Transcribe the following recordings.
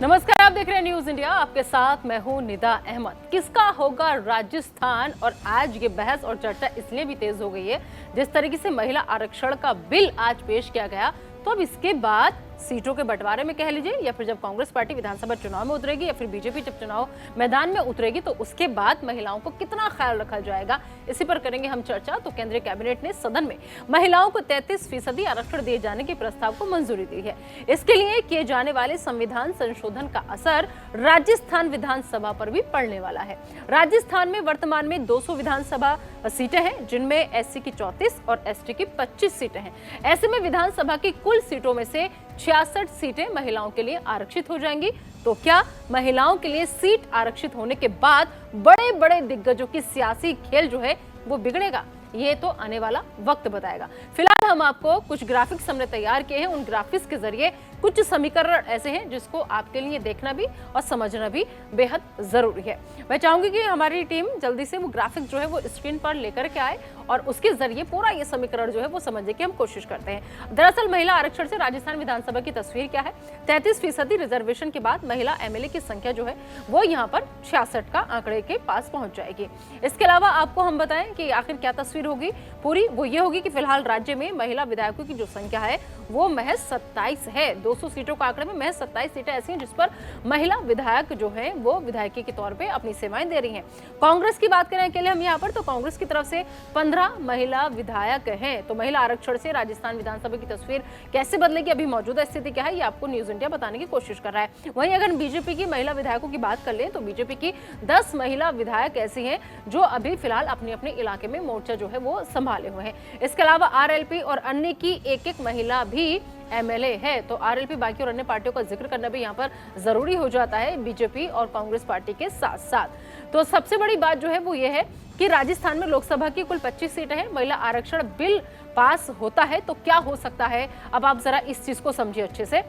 नमस्कार, आप देख रहे हैं न्यूज इंडिया। आपके साथ मैं हूं निदा अहमद। किसका होगा राजस्थान? और आज ये बहस और चर्चा इसलिए भी तेज हो गई है, जिस तरीके से महिला आरक्षण का बिल आज पेश किया गया, तो अब इसके बाद सीटों के बंटवारे में कह लीजिए, या फिर जब कांग्रेस पार्टी विधानसभा चुनाव में उतरेगी, या फिर बीजेपी जब चुनाव मैदान में उतरेगी, तो उसके बाद महिलाओं को कितना ख्याल रखा जाएगा, इसी पर करेंगे हम चर्चा। तो केंद्रीय कैबिनेट ने सदन में महिलाओं को 33% आरक्षण दिए जाने के प्रस्ताव को मंजूरी दी है। इसके लिए किए जाने वाले संविधान संशोधन का असर राजस्थान विधानसभा पर भी पड़ने वाला है। राजस्थान में वर्तमान में 200 विधानसभा सीटें हैं, जिनमें एससी की 34 और एसटी की 25 सीटें हैं। ऐसे में विधानसभा की कुल सीटों में से 66 सीटें महिलाओं के लिए आरक्षित हो जाएंगी। तो क्या महिलाओं के लिए सीट आरक्षित होने के बाद बड़े बड़े दिग्गजों की सियासी खेल जो है वो बिगड़ेगा? ये तो आने वाला वक्त बताएगा। फिलहाल हम आपको कुछ ग्राफिक्स हमने तैयार किए हैं। उन ग्राफिक्स के जरिए कुछ समीकरण ऐसे हैं जिसको आपके लिए देखना भी और समझना भी बेहद जरूरी है। मैं चाहूंगी कि हमारी टीम जल्दी से वो ग्राफिक्स जो है वो स्क्रीन पर लेकर के आए और उसके जरिए पूरा ये समीकरण जो है वो समझने की हम कोशिश करते हैं। दरअसल महिला आरक्षण से राजस्थान विधानसभा की तस्वीर क्या है? 33% रिजर्वेशन के बाद महिला एमएलए की संख्या जो है वो यहाँ पर 66 का आंकड़े के पास पहुंच जाएगी। इसके अलावा आपको हम बताएं कि आखिर क्या तस्वीर होगी पूरी, वो ये होगी कि फिलहाल राज्य में महिला विधायकों की जो संख्या है वो महज 27 है। 200 सीटों का आंकड़े में महज 27 सीटें ऐसी हैं जिस पर महिला विधायक जो है वो विधायकी के तौर पे अपनी सेवाएं दे रही हैं। कांग्रेस की बात करें अकेले हम यहाँ पर, तो कांग्रेस की तरफ से 15 महिला विधायक हैं। तो महिला आरक्षण से राजस्थान विधानसभा की तस्वीर कैसे बदलेगी, अभी मौजूदा स्थिति क्या है, ये आपको न्यूज इंडिया बताने की कोशिश कर रहा है। वहीं अगर बीजेपी की महिला विधायकों की बात कर लें तो बीजेपी की 10 महिला विधायक ऐसी हैं जो अभी फिलहाल अपने अपने इलाके में मोर्चा जो है वो संभाले हुए हैं। इसके अलावा आरएलपी और अन्य की एक महिला भी एमएलए है। तो आरएलपी बाकी और अन्य पार्टियों का जिक्र करना भी यहाँ पर जरूरी हो जाता है बीजेपी और कांग्रेस पार्टी के साथ साथ। तो सबसे बड़ी बात जो है वो ये है कि राजस्थान में लोकसभा की कुल 25 सीटें हैं। महिला आरक्षण बिल पास होता है तो क्या हो सकता है, अब आप जरा इस चीज को समझिए अच्छे से,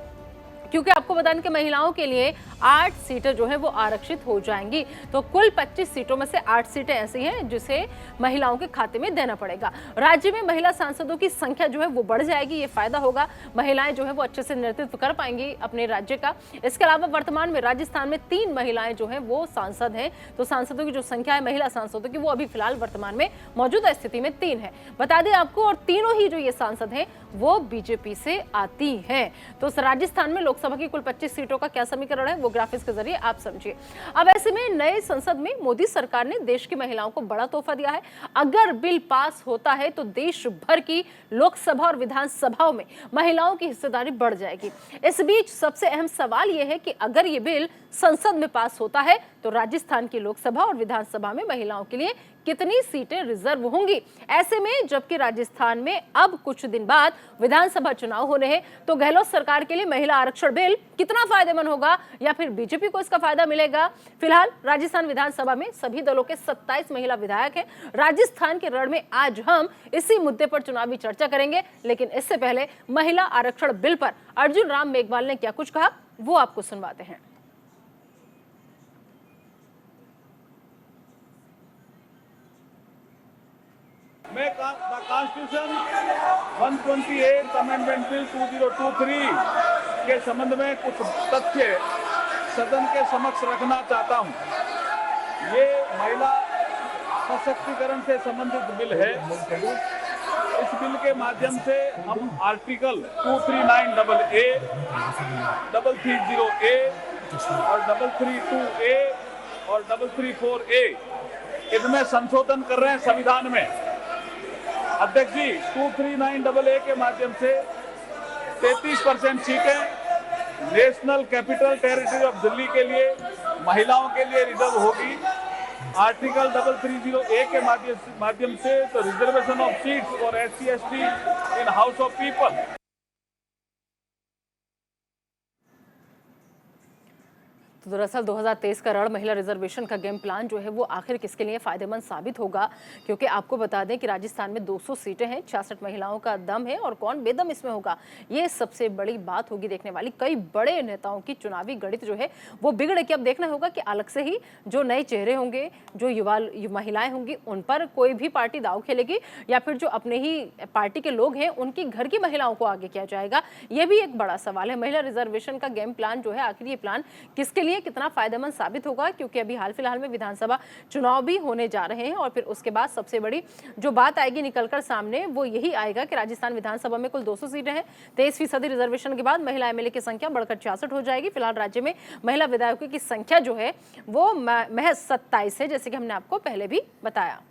क्योंकि आपको बता दें कि महिलाओं के लिए 8 सीटें जो है वो आरक्षित हो जाएंगी। तो कुल 25 सीटों में से 8 सीटें ऐसी हैं जिसे महिलाओं के खाते में देना पड़ेगा। राज्य में महिला सांसदों की संख्या जो है वो बढ़ जाएगी, ये फायदा होगा। महिलाएं जो है वो अच्छे से नेतृत्व कर पाएंगी अपने राज्य का। इसके अलावा वर्तमान में राजस्थान में 3 महिलाएं जो है वो सांसद हैं। तो सांसदों की जो संख्या है महिला सांसदों की वो अभी फिलहाल वर्तमान में मौजूदा स्थिति में 3 है, बता दें आपको। और तीनों ही जो ये सांसद हैं वो बीजेपी से आती हैं। तो राजस्थान में लोकसभा की कुल 25 सीटों का क्या समीकरण है वो ग्राफिक्स के जरिए आप समझिए। अब ऐसे में नए संसद में मोदी सरकार ने देश की महिलाओं को बड़ा तोहफा दिया है। अगर बिल पास होता है तो देश भर की लोकसभा और विधानसभाओं में महिलाओं की हिस्सेदारी बढ़ जाएगी। इस बीच सबसे अहम सवाल यह है कि अगर ये बिल संसद में पास होता है तो राजस्थान की लोकसभा और विधानसभा में महिलाओं के लिए कितनी सीटें रिजर्व होंगी। ऐसे में जबकि राजस्थान में अब कुछ दिन बाद विधानसभा चुनाव होने हैं, तो गहलोत सरकार के लिए महिला आरक्षण बिल कितना फायदेमंद होगा या फिर बीजेपी को इसका फायदा मिलेगा? फिलहाल राजस्थान विधानसभा में सभी दलों के 27 महिला विधायक हैं। राजस्थान के रण में आज हम इसी मुद्दे पर चुनावी चर्चा करेंगे, लेकिन इससे पहले महिला आरक्षण बिल पर अर्जुन राम मेघवाल ने क्या कुछ कहा वो आपको सुनवाते हैं। मैं द कॉन्स्टिट्यूशन 128 अमेंडमेंट बिल 2023 के संबंध में कुछ तथ्य सदन के समक्ष रखना चाहता हूं। ये महिला सशक्तिकरण से संबंधित बिल है। इस बिल के माध्यम से हम आर्टिकल 239AA, 330A और 332A और 334A इनमें संशोधन कर रहे हैं संविधान में। अध्यक्ष जी, 239AA के माध्यम से 33% सीटें national capital territory of Delhi के लिए महिलाओं के लिए रिजर्व होगी। आर्टिकल 330A के माध्यम से तो reservation of seats for SC/ST in house of people. तो दरअसल 2023 का रण महिला रिजर्वेशन का गेम प्लान जो है वो आखिर किसके लिए फायदेमंद साबित होगा, क्योंकि आपको बता दें कि राजस्थान में 200 सीटें हैं, 66 महिलाओं का दम है और कौन बेदम इसमें होगा, ये सबसे बड़ी बात होगी देखने वाली। कई बड़े नेताओं की चुनावी गणित जो है वो बिगड़ के अब देखना होगा कि अलग से ही जो नए चेहरे होंगे, जो युवा महिलाएं होंगी, उन पर कोई भी पार्टी दाव खेलेगी या फिर जो अपने ही पार्टी के लोग हैं उनकी घर की महिलाओं को आगे किया जाएगा। ये भी एक बड़ा सवाल है। महिला रिजर्वेशन का गेम प्लान जो है, आखिर ये प्लान किसके लिए कितना फायदेमंद साबित होगा, क्योंकि अभी हाल फिलहाल में विधानसभा चुनाव भी होने जा रहे हैं और फिर उसके बाद सबसे बड़ी जो बात आएगी निकलकर सामने वो यही आएगा कि राजस्थान विधानसभा में कुल 200 सीटें हैं। 23% रिजर्वेशन के बाद महिला एमएलए की संख्या बढ़कर 66 हो जाएगी। फिलहाल राज्य में महिला विधायकों की संख्या जो है वो महज 27 है, जैसे कि हमने आपको पहले भी बताया।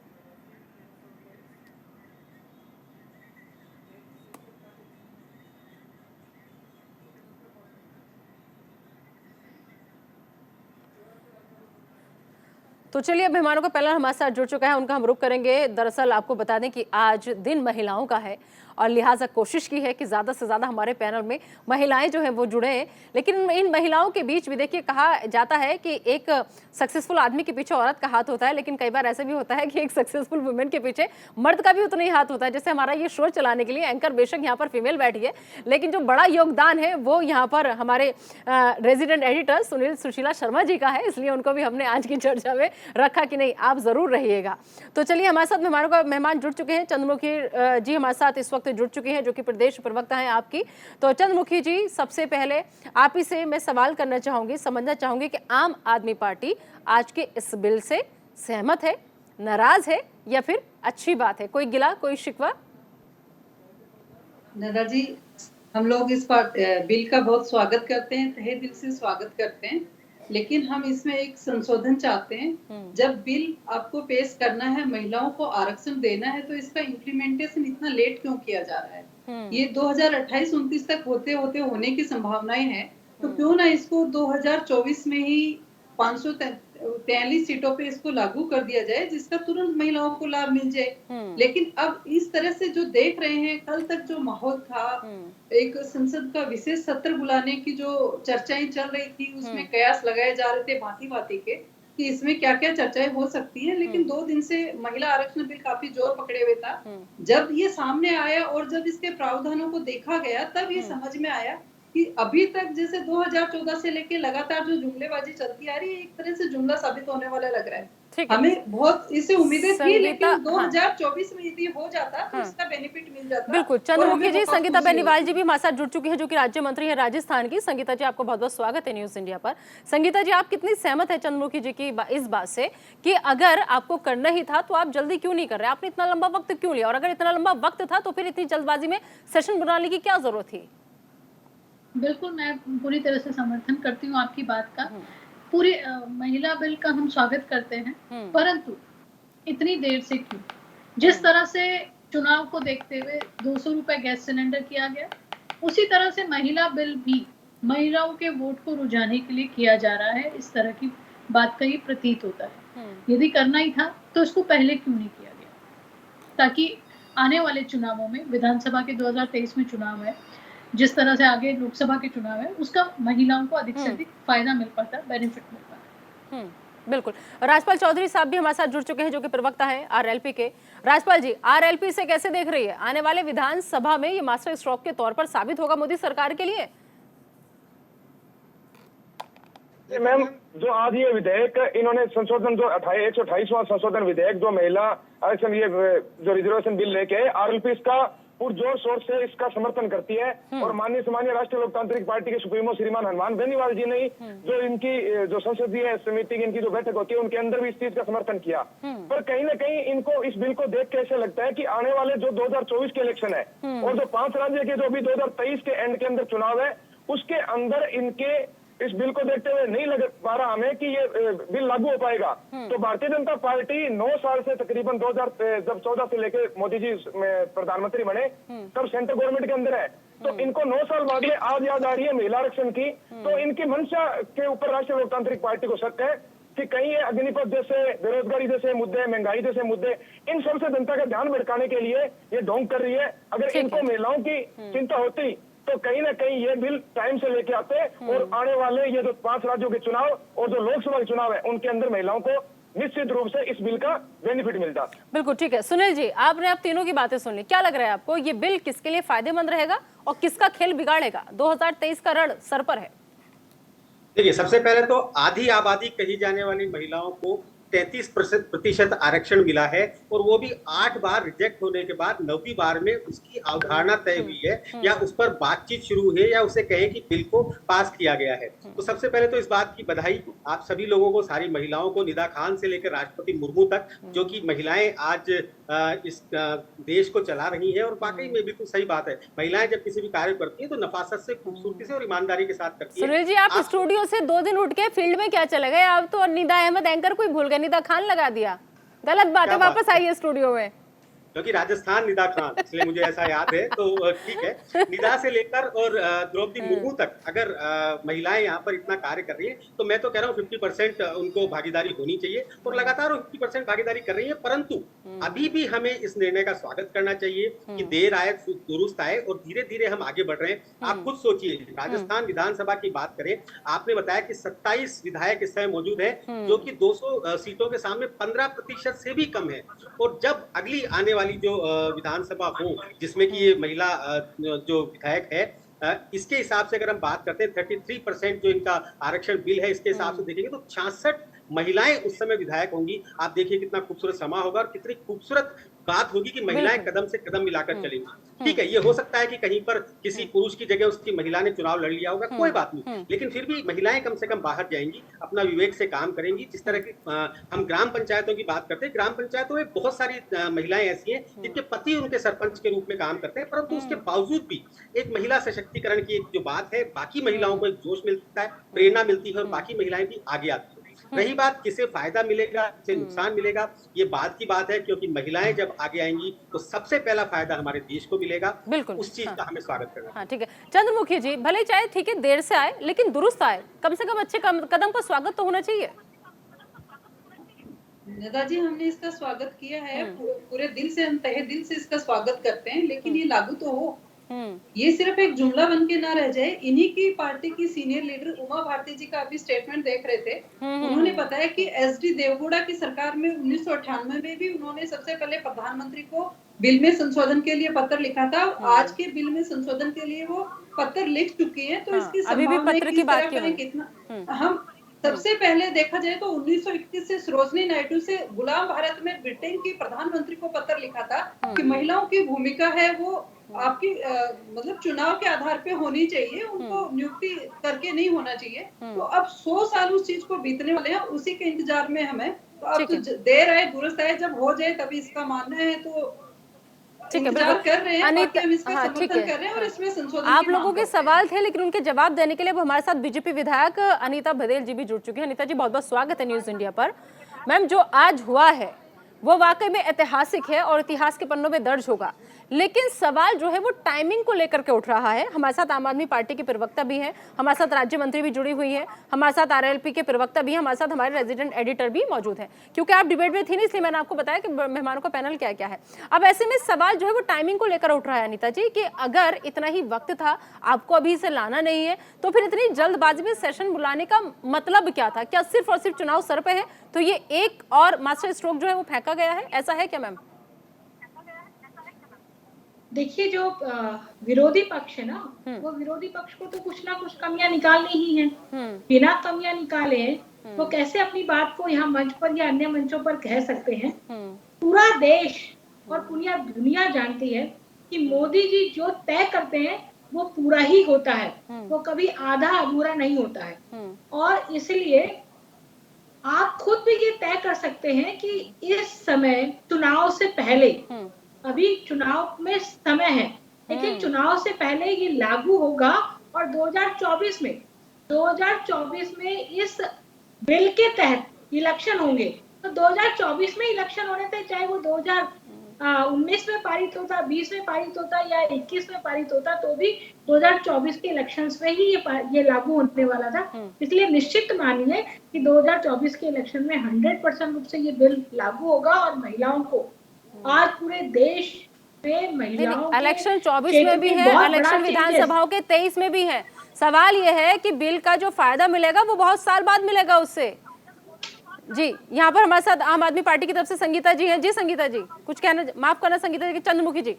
तो चलिए, अब मेहमानों का पहला हमारे साथ जुड़ चुका है, उनका हम रुख करेंगे। दरअसल आपको बता दें कि आज दिन महिलाओं का है और लिहाजा कोशिश की है कि ज़्यादा से ज़्यादा हमारे पैनल में महिलाएं जो हैं वो जुड़े हैं। लेकिन इन महिलाओं के बीच भी देखिए, कहा जाता है कि एक सक्सेसफुल आदमी के पीछे औरत का हाथ होता है, लेकिन कई बार ऐसे भी होता है कि एक सक्सेसफुल वुमेन के पीछे मर्द का भी उतना ही हाथ होता है। जैसे हमारा ये शो चलाने के लिए एंकर बेशक यहाँ पर फीमेल बैठी है, लेकिन जो बड़ा योगदान है वो यहाँ पर हमारे रेजिडेंट एडिटर सुनील सुशीला शर्मा जी का है, इसलिए उनको भी हमने आज की चर्चा में रखा कि नहीं, आप जरूर रहिएगा। तो चलिए, हमारे साथ मेहमान जुड़ चुके हैं। चंद्रमुखी जी हमारे साथ इस वक्त जुड़ चुके हैं, जो कि प्रदेश प्रवक्ता हैं आपकी। तो चंद्रमुखी जी, सबसे पहले आप ही से मैं सवाल करना चाहूंगी, समझना चाहूंगी कि आम आदमी पार्टी आज के इस बिल से सहमत है, नाराज है या फिर अच्छी बात है? कोई गिला, कोई शिकवा? नदा जी, हम लोग इस बिल का बहुत स्वागत करते हैं, तहे दिल से स्वागत करते हैं, लेकिन हम इसमें एक संशोधन चाहते हैं। जब बिल आपको पेश करना है, महिलाओं को आरक्षण देना है, तो इसका इम्प्लीमेंटेशन इतना लेट क्यों किया जा रहा है? ये 2028-29 तक होते होते होने की संभावनाएं हैं, तो क्यों ना इसको 2024 में ही 543 सीटों पे इसको लागू कर दिया जाए, जिसका तुरंत महिलाओं को लाभ मिल जाए। लेकिन अब इस तरह से जो देख रहे हैं, कल तक जो माहौल था, एक संसद का विशेष सत्र बुलाने की जो चर्चाएं चल रही थी, उसमें कयास लगाए जा रहे थे भांति-भांति के कि इसमें क्या-क्या चर्चाएं हो सकती हैं, लेकिन 2 दिन से महिला आरक्षण बिल काफी जोर पकड़े हुए था। जब ये सामने आया और जब इसके प्रावधानों को देखा गया, तब ये समझ में आया कि अभी तक जैसे 2014 से लेके लगातार जो जुमलेबाजी चलती आ रही है, एक तरह से जुमला साबित होने वाला लग रहा है। हमें बहुत इससे उम्मीदें थी, लेकिन 2024 में यदि हो जाता तो इसका बेनिफिट मिल जाता। बिल्कुल। चंद्रमुखी जी, संगीता बेनीवाल जी भी हमारे साथ जुड़ चुकी है, जो कि राज्य मंत्री है राजस्थान की। संगीता जी, आपको बहुत बहुत स्वागत है न्यूज इंडिया पर। संगीता जी, आप कितनी सहमत है चंद्रमुखी जी की इस बात से कि अगर आपको करना ही था तो आप जल्दी क्यों नहीं कर रहे, आपने इतना लंबा वक्त क्यों लिया, और अगर इतना लंबा वक्त था तो फिर इतनी जल्दबाजी में सेशन बुलाने की क्या जरूरत थी? बिल्कुल, मैं पूरी तरह से समर्थन करती हूँ आपकी बात का। पूरे महिला बिल का हम स्वागत करते हैं, परंतु इतनी देर से क्यों? जिस तरह से चुनाव को देखते हुए 200 रुपए गैस सिलेंडर किया गया, उसी तरह से महिला बिल भी महिलाओं के वोट को रुझाने के लिए किया जा रहा है। इस तरह की बात का ये प्रतीत होता है। यदि करना ही था तो इसको पहले क्यों नहीं किया गया, ताकि आने वाले चुनावों में, विधानसभा के 2023 में चुनाव है, जिस तरह से आगे लोकसभा के चुनाव है, उसका महिलाओं को अधिक से अधिक फायदा मिल पाता, बेनिफिट मिल पाता। बिल्कुल। राजपाल चौधरी साहब भी हमारे साथ जुड़ चुके हैं, जो कि प्रवक्ता है आरएलपी के। राजपाल जी, आरएलपी से कैसे देख रही है आने वाले विधानसभा में, ये मास्टर स्ट्रोक के तौर पर साबित होगा मोदी सरकार के लिए? मैम, जो आज ये विधेयक इन्होंने संशोधन, जो 128वां संशोधन विधेयक जो महिला आरक्षण, ये जो रिजर्वेशन बिल लेके आरएलपी इसका पुरजोर शोर से इसका समर्थन करती है। और माननीय सामान्य राष्ट्रीय लोकतांत्रिक पार्टी के सुप्रीमो श्रीमान हनुमान बेनीवाल जी ने जो इनकी जो संसदीय समिति की इनकी जो बैठक होती है, उनके अंदर भी इस चीज का समर्थन किया। पर कहीं ना कहीं इनको इस बिल को देख के ऐसा लगता है कि आने वाले जो 2024 के इलेक्शन है और जो 5 राज्य के जो अभी 2023 के एंड के अंदर चुनाव है, उसके अंदर इनके इस बिल को देखते हुए नहीं लग पा रहा हमें कि ये बिल लागू हो पाएगा। तो भारतीय जनता पार्टी 9 साल से तकरीबन 2014 से लेकर मोदी जी प्रधानमंत्री बने, तब सेंट्रल गवर्नमेंट के अंदर है। तो इनको 9 साल बाद में आज याद आ रही है महिला आरक्षण की। तो इनकी मंशा के ऊपर राष्ट्रीय लोकतांत्रिक पार्टी को शक है कि कहीं ये अग्निपथ जैसे, बेरोजगारी जैसे मुद्दे, महंगाई जैसे मुद्दे, इन सबसे जनता का ध्यान भटकाने के लिए ये ढोंग कर रही है। अगर इनको महिलाओं की चिंता होती तो कहीं ना कहीं ये बिल टाइम से लेके आते और आने वाले ये जो 5 राज्यों के चुनाव और जो लोकसभा के चुनाव है उनके अंदर महिलाओं को निश्चित रूप से इस बिल का बेनिफिट मिलता। बिल्कुल ठीक है। सुनील जी, आपने आप तीनों की बातें सुन ली, क्या लग रहा है आपको, ये बिल किसके लिए फायदेमंद रहेगा और किसका खेल बिगाड़ेगा? 2023 का रण सर पर है। देखिए, सबसे पहले तो आधी आबादी कही जाने वाली महिलाओं को 33% आरक्षण मिला है और वो भी 8 बार रिजेक्ट होने के बाद 9वीं बार में उसकी अवधारणा तय हुई है या उस पर बातचीत शुरू हुई है या उसे कहें कि बिल को पास किया गया है। तो सबसे पहले तो इस बात की बधाई आप सभी लोगों को, सारी महिलाओं को, निदा खान से लेकर राष्ट्रपति मुर्मू तक, जो कि महिलाएं आज इस देश को चला रही हैं। और वाकई में बिल्कुल सही बात है, महिलाएं जब किसी भी कार्य करती है तो नफासत से, खूबसूरती से और ईमानदारी के साथ करती है। सुनील जी, आप स्टूडियो से 2 दिन उठ के फील्ड में क्या चले गए? आप तो निदा अहमद एंकर कोई भूल गए, निदा खान लगा दिया। गलत बात है, वापस आइए स्टूडियो में। क्योंकि राजस्थान निदा खान, इसलिए मुझे ऐसा याद है। तो ठीक है, निदा से लेकर और द्रौपदी मुर्मू तक अगर महिलाएं यहाँ पर इतना कार्य कर रही हैं तो मैं तो कह रहा हूँ 50% उनको भागीदारी होनी चाहिए और लगातार वो 50% भागीदारी कर रही है। परंतु अभी भी हमें इस निर्णय का स्वागत करना चाहिए कि देर आए दुरुस्त आए और धीरे धीरे हम आगे बढ़ रहे हैं। आप खुद सोचिए, राजस्थान विधानसभा की बात करें, आपने बताया कि 27 विधायक इस समय मौजूद है, जो कि 200 सीटों के सामने 15% से भी कम है। और जब अगली आने वाली जो विधानसभा हो जिसमें कि ये महिला जो विधायक है, इसके हिसाब से अगर हम बात करते हैं 33% जो इनका आरक्षण बिल है, इसके हिसाब से देखेंगे तो 66 महिलाएं उस समय विधायक होंगी। आप देखिए कितना खूबसूरत समा होगा और कितनी खूबसूरत बात होगी कि महिलाएं कदम से कदम मिलाकर चलेंगी। ठीक है, ये हो सकता है कि कहीं पर किसी पुरुष की जगह उसकी महिला ने चुनाव लड़ लिया होगा, कोई बात नहीं, लेकिन फिर भी महिलाएं कम से कम बाहर जाएंगी, अपना विवेक से काम करेंगी। जिस तरह की हम ग्राम पंचायतों की बात करते हैं, ग्राम पंचायतों में बहुत सारी महिलाएं ऐसी हैं जिनके पति उनके सरपंच के रूप में काम करते हैं, परंतु उसके बावजूद भी एक महिला सशक्तिकरण की एक जो बात है, बाकी महिलाओं को एक जोश मिलता है, प्रेरणा मिलती है और बाकी महिलाएं भी आगे आती है। रही बात किसे फायदा मिलेगा, किसे नुकसान मिलेगा, ये बात की बात है, क्योंकि महिलाएं जब आगे आएंगी तो सबसे पहला फायदा हमारे देश को मिलेगा। बिल्कुल, उस चीज का हमें स्वागत करना। हाँ ठीक है। चंद्रमुखी जी, भले चाहे ठीक है देर से आए लेकिन दुरुस्त आए, कम से कम अच्छे कदम का स्वागत तो होना चाहिए। निदा जी, हमने इसका स्वागत किया है, पूरे दिल से, हम तहे दिल से इसका स्वागत करते हैं, लेकिन ये लागू तो हो, ये सिर्फ एक जुमला बन के ना रह जाए। इन्हीं की पार्टी की सीनियर लीडर उमा भारती जी का अभी स्टेटमेंट देख रहे थे, उन्होंने बताया कि SD देवगौड़ा की सरकार में 1998 में भी उन्होंने सबसे पहले प्रधानमंत्री को बिल में संशोधन के लिए पत्र लिखा था। आज के बिल में संशोधन के लिए वो पत्र लिख चुकी है, तो इसकी संभावना कितना, हम सबसे पहले देखा जाए तो 1921 से सरोजनी नायडू से गुलाम भारत में ब्रिटेन की प्रधानमंत्री को पत्र लिखा था कि महिलाओं की भूमिका है वो आपकी मतलब चुनाव के आधार पे होनी चाहिए, उनको नियुक्ति करके नहीं होना चाहिए। तो अब 100 साल उस चीज को बीतने वाले हैं, उसी के इंतजार में हमें, तो अब तो देर आए दुरुस्त आए, जब हो जाए तभी इसका मानना है, तो इंतजार कर रहे हैं, बाकी हम इसका समर्थन कर रहे हैं और इसमें संशोधन। आप लोगों के सवाल थे लेकिन उनके जवाब देने के लिए अब हमारे साथ बीजेपी विधायक अनीता भदेल जी भी जुड़ चुकी हैं। अनीता जी, बहुत बहुत स्वागत है न्यूज इंडिया पर। मैम, जो आज हुआ है वो वाकई में ऐतिहासिक है और इतिहास के पन्नों में दर्ज होगा, लेकिन सवाल जो है वो टाइमिंग को लेकर के उठ रहा है। हमारे साथ आम आदमी पार्टी के प्रवक्ता भी हैं, हमारे साथ राज्य मंत्री भी जुड़ी हुई हैं, हमारे साथ RLP के प्रवक्ता भी हैं, हमारे साथ हमारे रेजिडेंट एडिटर भी मौजूद हैं। क्योंकि आप डिबेट में थी ना, इसलिए मैंने आपको बताया कि मेहमानों का पैनल क्या क्या है। अब ऐसे में सवाल जो है वो टाइमिंग को लेकर उठ रहा है अनीता जी, कि अगर इतना ही वक्त था, आपको अभी इसे लाना नहीं है, तो फिर इतनी जल्दबाजी में सेशन बुलाने का मतलब क्या था? क्या सिर्फ और सिर्फ चुनाव सर पे है तो ये एक और मास्टर स्ट्रोक जो है वो फेंका गया है, ऐसा है क्या मैम? देखिए, जो विरोधी पक्ष है ना, वो विरोधी पक्ष को तो कुछ ना कुछ कमियां निकालनी ही है। बिना कमियां निकाले वो कैसे अपनी बात को यहाँ मंच पर या अन्य मंचों पर कह सकते हैं? पूरा देश और पूरी दुनिया जानती है कि मोदी जी जो तय करते हैं वो पूरा ही होता है, वो कभी आधा अधूरा नहीं होता है। और इसलिए आप खुद भी ये तय कर सकते हैं कि इस समय चुनाव से पहले, अभी चुनाव में समय है लेकिन चुनाव से पहले ये लागू होगा और 2024 में इस बिल के तहत इलेक्शन होंगे। तो 2024 में इलेक्शन होने थे, चाहे वो 2019 में पारित होता, 20 में पारित होता या 21 में पारित होता, तो भी 2024 के इलेक्शंस में ही ये लागू होने वाला था। इसलिए निश्चित मानिए कि 2024 के इलेक्शन में 100% रूप से ये बिल लागू होगा और महिलाओं को आज पूरे देश महिलाओं के इलेक्शन 24 क्षेत्र में भी में है, बहुत बड़ा इलेक्शन changes। विधानसभाओं के 23 में भी है। सवाल यह है कि बिल का जो फायदा मिलेगा वो बहुत साल बाद मिलेगा उससे। जी, यहाँ पर हमारे साथ आम आदमी पार्टी की तरफ से संगीता जी हैं। जी संगीता जी, कुछ कहना, माफ करना संगीता जी, चंद्रमुखी जी।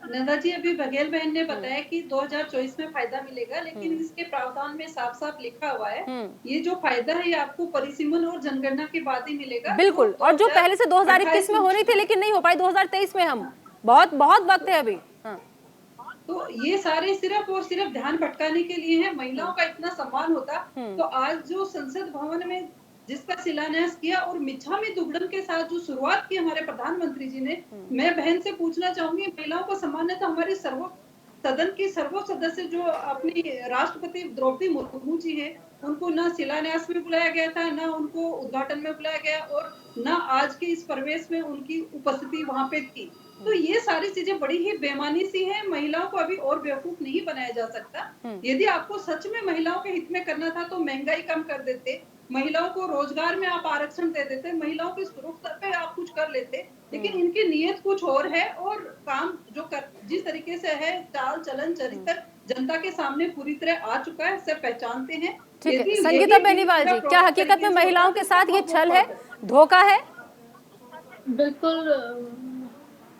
नंदा जी, अभी बघेल बहन ने बताया कि 2024 में फायदा मिलेगा, लेकिन इसके प्रावधान में साफ साफ लिखा हुआ है ये जो फायदा है ये आपको परिसीमन और जनगणना के बाद ही मिलेगा। बिल्कुल, और जो पहले से 2021 में हो रही थी लेकिन नहीं हो पाई 2023 में, हम बहुत वक्त है अभी। हाँ। तो ये सारे सिर्फ और सिर्फ ध्यान भटकाने के लिए है। महिलाओं का इतना सम्मान होता तो आज जो संसद भवन में जिसका शिलान्यास किया और मिच्छामी दुग्गड़म के साथ जो शुरुआत की हमारे प्रधानमंत्री जी ने, मैं बहन से पूछना चाहूंगी, महिलाओं को सम्मानित हमारी सदन की सर्वोच्च सदस्य जो अपनी राष्ट्रपति द्रौपदी मुर्मू जी है, उनको ना शिलान्यास में बुलाया गया था, ना उनको उद्घाटन में बुलाया गया, और ना आज के इस प्रवेश में उनकी उपस्थिति वहां पे थी। तो ये सारी चीजें बड़ी ही बेमानी सी है। महिलाओं को अभी और बेवकूफ नहीं बनाया जा सकता। यदि आपको सच में महिलाओं के हित में करना था तो महंगाई कम कर देते, महिलाओं को रोजगार में आप आरक्षण दे देते, महिलाओं की सुरक्षा पे आप कुछ कर लेते, लेकिन इनकी नीयत कुछ और है और काम जो जिस तरीके से है, चाल चलन चरित्र जनता के सामने पूरी तरह आ चुका है, सब पहचानते हैं। ठीक है संगीता बेनीवाल जी, क्या हकीकत में महिलाओं के साथ ये छल है, धोखा है? बिल्कुल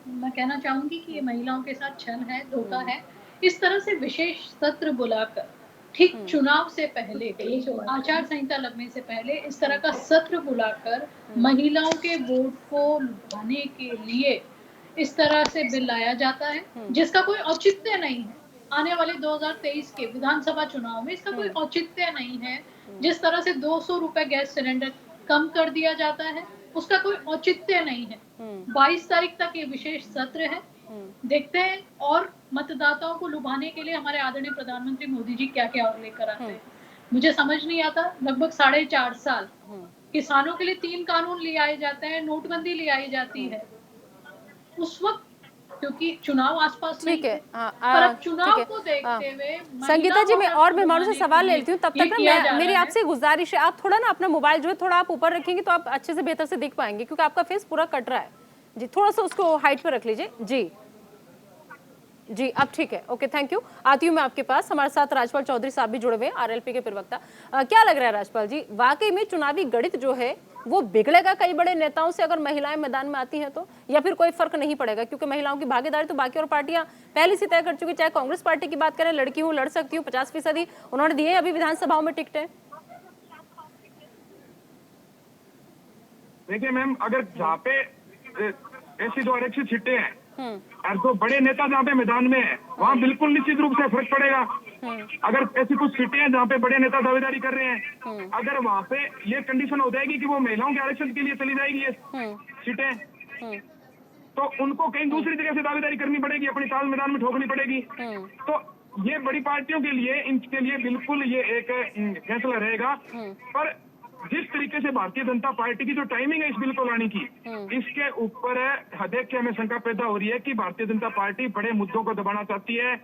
मैं कहना चाहूंगी कि ये महिलाओं के साथ छल है, धोखा है। इस तरह से विशेष सत्र बुलाकर ठीक चुनाव से पहले, आचार संहिता लगने से पहले इस तरह का सत्र बुलाकर महिलाओं के वोट को लुभाने के लिए इस तरह से बिल लाया जाता है जिसका कोई औचित्य नहीं है। आने वाले 2023 के विधानसभा चुनाव में इसका कोई औचित्य नहीं है। जिस तरह से 200 रुपए गैस सिलेंडर कम कर दिया जाता है उसका कोई औचित्य नहीं है। 22 तारीख तक ये विशेष सत्र है, देखते हैं और मतदाताओं को लुभाने के लिए हमारे आदरणीय प्रधानमंत्री मोदी जी क्या क्या और लेकर आते हैं। मुझे समझ नहीं आता, लगभग 4.5 साल किसानों के लिए 3 कानून ले आए जाते हैं, नोटबंदी ले आई जाती है उस वक्त, क्योंकि चुनाव आसपास ठीक है। पर अब चुनाव को देखते हुए संगीता जी, मैं और मेहमानों से सवाल ले लेती हूँ, तब तक ना मेरी आपसे गुजारिश है आप थोड़ा ना अपना मोबाइल जो है थोड़ा आप ऊपर रखेंगे तो आप अच्छे से बेहतर से दिख पाएंगे, क्योंकि आपका फेस पूरा कट रहा है जी। थोड़ा सा उसको हाइट पे रख लीजिए जी। जी अब ठीक है, ओके, थैंक यू। आती हूँ मैं आपके पास। हमारे साथ राजपाल चौधरी साहब भी जुड़े हुए हैं, आरएलपी के प्रवक्ता। क्या लग रहा है राजपाल जी, वाकई में चुनावी गणित जो है वो बिगड़ेगा कई बड़े नेताओं से अगर महिलाएं मैदान में आती हैं तो, या फिर कोई फर्क नहीं पड़ेगा? क्योंकि महिलाओं की भागीदारी तो बाकी और पार्टियां पहले से तय कर चुकी। चाहे कांग्रेस पार्टी की बात करें, लड़की हूँ लड़ सकती हूँ 50% उन्होंने दिए अभी विधानसभाओं में टिकटें। देखिए मैम, अगर जहाँ पे ऐसी जो आरक्षित सीटें हैं और जो बड़े नेता जहाँ पे मैदान में है वहाँ बिल्कुल निश्चित रूप से फर्क पड़ेगा। अगर ऐसी कुछ सीटें हैं जहाँ पे बड़े नेता दावेदारी कर रहे हैं, अगर वहाँ पे ये कंडीशन हो जाएगी कि वो महिलाओं के आरक्षण के लिए चली जाएगी ये सीटें, तो उनको कहीं दूसरी जगह से दावेदारी करनी पड़ेगी, अपनी ताल मैदान में ठोकनी पड़ेगी। तो ये बड़ी पार्टियों के लिए, इनके लिए बिल्कुल ये एक फैसला रहेगा। पर जिस तरीके से भारतीय जनता पार्टी की जो टाइमिंग है इस बिल को लाने की, इसके ऊपर देख के हमें शंका पैदा हो रही है कि भारतीय जनता पार्टी बड़े मुद्दों को दबाना चाहती है।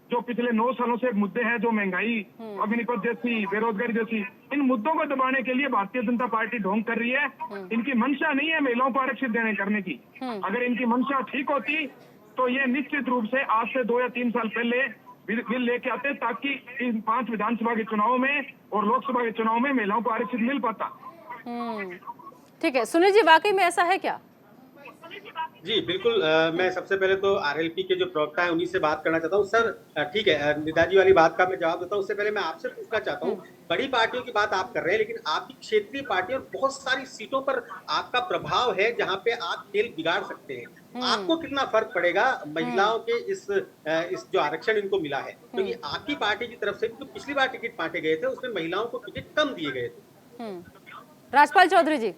जो पिछले 9 सालों से मुद्दे हैं, जो महंगाई, अग्निपथ जैसी, बेरोजगारी जैसी, इन मुद्दों को दबाने के लिए भारतीय जनता पार्टी ढोंग कर रही है। इनकी मंशा नहीं है महिलाओं को आरक्षित देने करने की। अगर इनकी मंशा ठीक होती तो ये निश्चित रूप से आज से 2 या 3 साल पहले बिल लेके आते, ताकि इन 5 विधानसभा के चुनाव में और लोकसभा के चुनाव में महिलाओं को आरक्षित मिल पाता। ठीक है सुनील जी, वाकई में ऐसा है क्या? जी बिल्कुल। मैं सबसे पहले तो आरएलपी के जो प्रवक्ता है उन्हीं से बात करना चाहता हूँ। सर ठीक है, निदा जी वाली बात का मैं जवाब देता हूँ। उससे पहले मैं आपसे पूछना चाहता हूँ, बड़ी पार्टियों की बात आप कर रहे हैं, लेकिन आपकी क्षेत्रीय पार्टी और बहुत सारी सीटों पर आपका प्रभाव है जहाँ पे आप खेल बिगाड़ सकते हैं। आपको कितना फर्क पड़ेगा महिलाओं के इस जो आरक्षण इनको मिला है? क्योंकि आपकी पार्टी की तरफ से तो पिछली बार टिकट बांटे गए थे, उसमें महिलाओं को टिकट कम दिए गए थे। राजपाल चौधरी जी।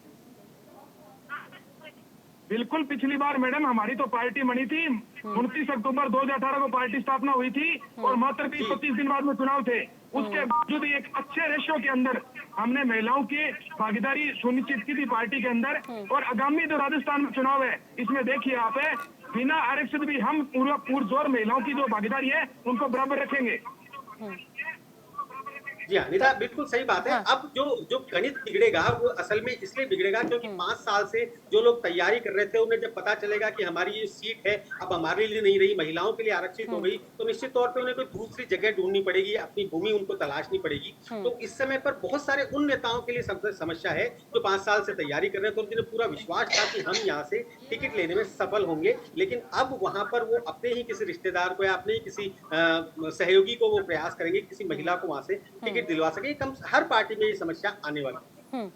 बिल्कुल, पिछली बार मैडम हमारी तो पार्टी बनी थी, 29 अक्टूबर 2018 को पार्टी स्थापना हुई थी और मात्र 20-25 दिन बाद में चुनाव थे। उसके बावजूद एक अच्छे रेशियो के अंदर हमने महिलाओं की भागीदारी सुनिश्चित की थी पार्टी के अंदर। और आगामी जो राजस्थान में चुनाव है, इसमें देखिए आप है, बिना आरक्षित भी हम पुरजोर महिलाओं की जो भागीदारी है उनको बराबर रखेंगे। जी हाँ निदा, बिल्कुल सही बात है। हाँ। अब जो जो गणित बिगड़ेगा वो असल में इसलिए बिगड़ेगा क्योंकि 5 साल से जो लोग तैयारी कर रहे थे उन्हें जब पता चलेगा कि हमारी ये सीट है अब हमारे लिए नहीं रही, महिलाओं के लिए आरक्षित हो गई, तो निश्चित तौर पे उन्हें कोई दूसरी जगह ढूंढनी पड़ेगी, अपनी भूमि उनको तलाशनी पड़ेगी। तो इस समय पर बहुत सारे उन नेताओं के लिए सबसे समस्या है जो 5 साल से तैयारी कर रहे थे, तो उन्हें पूरा विश्वास था कि हम यहाँ से टिकट लेने में सफल होंगे, लेकिन अब वहां पर वो अपने ही किसी रिश्तेदार को या अपने ही किसी सहयोगी को वो प्रयास करेंगे किसी महिला को वहां से टिकट दिलवा सके। कम हर पार्टी में ये समस्या आने वाली है।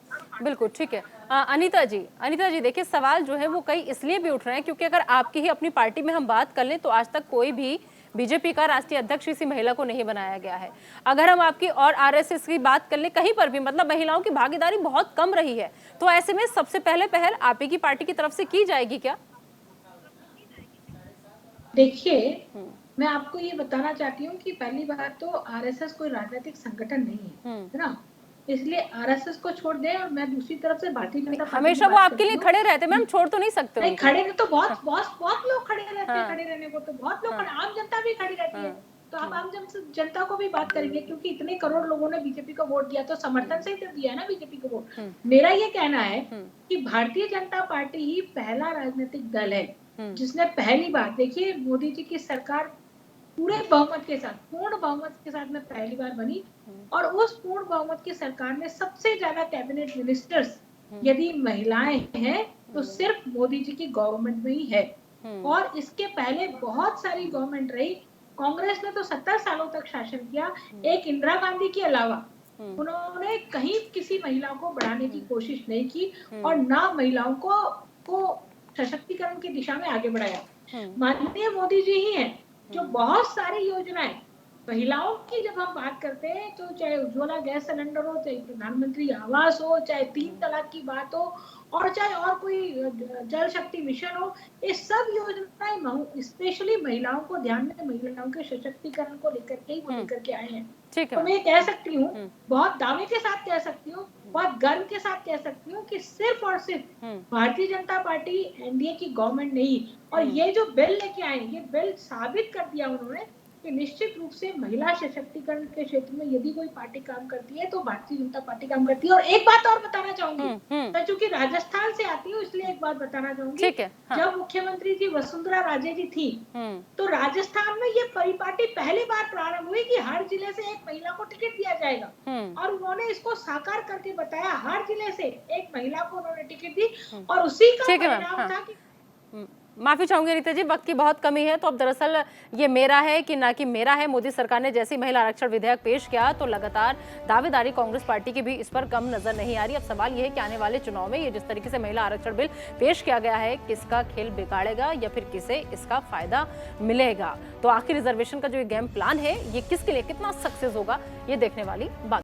बिल्कुल ठीक है। अनीता जी देखिए, सवाल जो है वो कई इसलिए भी उठ रहे हैं क्योंकि अगर आपकी ही अपनी पार्टी में हम बात कर लें तो आज तक कोई भी बीजेपी का राष्ट्रीय अध्यक्ष इसी महिला को नहीं बनाया गया है। अगर हम आपकी और आरएसएस की बात कर लें, कहीं पर भी मतलब महिलाओं की भागीदारी बहुत कम रही है, तो ऐसे में सबसे पहले पहल आप ही की पार्टी की तरफ से की जाएगी क्या? देखिए, मैं आपको ये बताना चाहती हूँ कि पहली बात तो आरएसएस कोई राजनीतिक संगठन नहीं है ना, इसलिए आरएसएस को छोड़ दें। और मैं दूसरी तरफ से भारतीय जनता पार्टी हमेशा वो आपके लिए खड़े रहते हैं मैम, छोड़ तो नहीं सकते। नहीं, खड़े तो बहुत लोग खड़े रहते हैं। खड़े रहने को तो बहुत लोग आम जनता भी खड़ी रहती है। तो आप आम जनता को भी बात करेंगे क्योंकि इतने करोड़ लोगों ने बीजेपी को वोट दिया, तो समर्थन से ही तो दिया ना बीजेपी को वोट। मेरा ये कहना है कि भारतीय जनता पार्टी ही पहला राजनीतिक दल है जिसने पहली बार, देखिए मोदी जी की सरकार पूरे बहुमत के साथ, पूर्ण बहुमत के साथ में पहली बार बनी, और उस पूर्ण बहुमत की सरकार में सबसे ज्यादा कैबिनेट मिनिस्टर्स यदि महिलाएं हैं तो सिर्फ मोदी जी की गवर्नमेंट में ही है। और इसके पहले बहुत सारी गवर्नमेंट रही, कांग्रेस ने तो 70 सालों तक शासन किया। एक इंदिरा गांधी के अलावा उन्होंने कहीं किसी महिला को बढ़ाने की कोशिश नहीं की और ना महिलाओं को सशक्तिकरण की दिशा में आगे बढ़ाया। माननीय मोदी जी ही हैं जो बहुत सारी योजनाएं महिलाओं की जब हम बात करते हैं, तो चाहे उज्ज्वला गैस सिलेंडर हो, चाहे प्रधानमंत्री आवास हो, चाहे 3 तलाक की बात हो, और चाहे और कोई जल शक्ति मिशन हो, ये सब योजनाएं स्पेशली महिलाओं को ध्यान में, महिलाओं के सशक्तिकरण को लेकर के ही वो लेकर के आए हैं। तो मैं कह सकती हूँ, बहुत दावे के साथ कह सकती हूँ, बहुत गर्व के साथ कह सकती हूँ कि सिर्फ और सिर्फ भारतीय जनता पार्टी एनडीए की गवर्नमेंट नहीं, और ये जो बिल लेके आए, ये बिल साबित कर दिया उन्होंने कि निश्चित रूप से महिला सशक्तिकरण के क्षेत्र में यदि कोई पार्टी काम करती है तो भारतीय जनता पार्टी काम करती है। और एक बात और बताना चाहूंगी, मैं चूंकि राजस्थान से आती हूँ इसलिए एक बात बताना चाहूंगी। हाँ। जब मुख्यमंत्री जी वसुंधरा राजे जी थी तो राजस्थान में ये परिपाटी पहली बार प्रारंभ हुई कि हर जिले से एक महिला को टिकट दिया जाएगा, और उन्होंने इसको साकार करके बताया। हर जिले से एक महिला को उन्होंने टिकट दी और उसी का परिणाम था कि माफी चाहूंगी रीता जी, वक्त की बहुत कमी है, तो अब दरअसल ये मेरा है कि ना कि मेरा है। मोदी सरकार ने जैसी महिला आरक्षण विधेयक पेश किया तो लगातार दावेदारी कांग्रेस पार्टी की भी इस पर कम नजर नहीं आ रही। अब सवाल ये है कि आने वाले चुनाव में ये जिस तरीके से महिला आरक्षण बिल पेश किया गया है, किसका खेल बिगाड़ेगा या फिर किसे इसका फायदा मिलेगा। तो आखिर रिजर्वेशन का जो गेम प्लान है ये किसके लिए कितना सक्सेस होगा, ये देखने वाली बात।